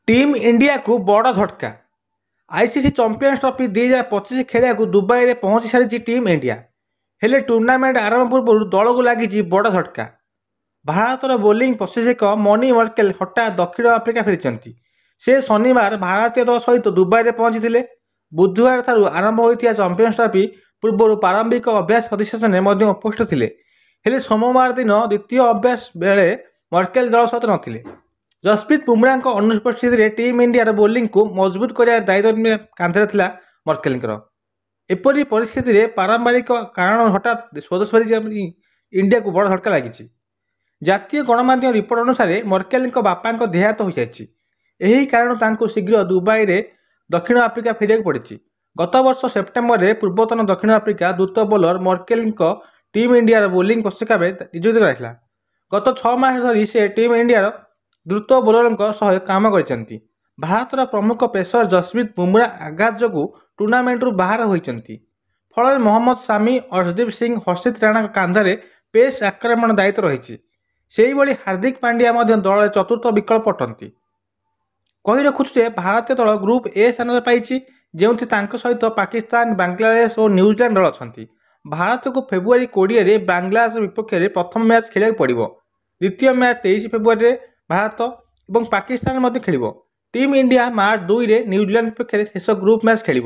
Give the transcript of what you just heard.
Team India को बड़ झटका। आईसीसी चैंपियंस ट्रॉफी 2025 खेलिया दुबई में पहुंची सारी टीम इंडिया। हेले टूर्नामेंट आरंभ पूर्व दल को लगी बड़ झटका। भारतर बोलिंग प्रशिक्षक मनी मार्केल हठात दक्षिण आफ्रिका फेरी। से शनिवार भारतीय दल सहित दुबई में पहुंची। बुधवार ठार आरंभ होता चैंपियंस ट्रॉफी पूर्व प्रारंभिक अभ्यास अधिवेशन में उपस्थित थे। हेले सोमवार दिन द्वितीय अभ्यास बेले मार्केल दल सहित नथिले। जसप्रीत बुमराह अनुपस्थित टीम इंडिया बोलिंग को मजबूत कर दायित्व कांधे था मार्केल। एपरी परिस्थिति में पारंपरिक कारण हठात स्वदेश फेरी इंडिया को बड़ झटका लगी। जातीय गणमाध्यम रिपोर्ट अनुसार मार्केल बापा देहांत हो सारी। यही कारण शीघ्र दुबई में दक्षिण आफ्रिका फेरिया पड़ी। गत वर्ष सेप्टेम्बर में पूर्वतन दक्षिण आफ्रिका द्रुत bowler Morkel team India bowling प्रशिक्षक भाव नियोजित कराइला। गत 6 मास धरी से टीम इंडिया द्रुत बोलर सह काम कर। भारतर प्रमुख पेसर जसप्रीत बुमराह आघात जो टूर्नामेंट बाहर होती। फल मोहम्मद सामी, अर्शदीप सिंह, हर्षित राणा कांधे पेस आक्रमण दायित्व रही। से हार्दिक पांड्या दल चतुर्थ विकल्प अटंती। कही रखुचे भारतीय दल ग्रुप ए स्थान पाई, जो सहित पाकिस्तान, बांग्लादेश और न्यूजीलैंड दल अच्छा। भारत को फेब्रुआरी 20 में बांग्लादेश विपक्ष में प्रथम मैच खेल पड़ो। द्वितीय मैच 23 फेब्रुआरी में भारत और पाकिस्तान खेल। टीम इंडिया मार्च 2 में न्यूजीलैंड विपक्ष शेष ग्रुप मैच खेल।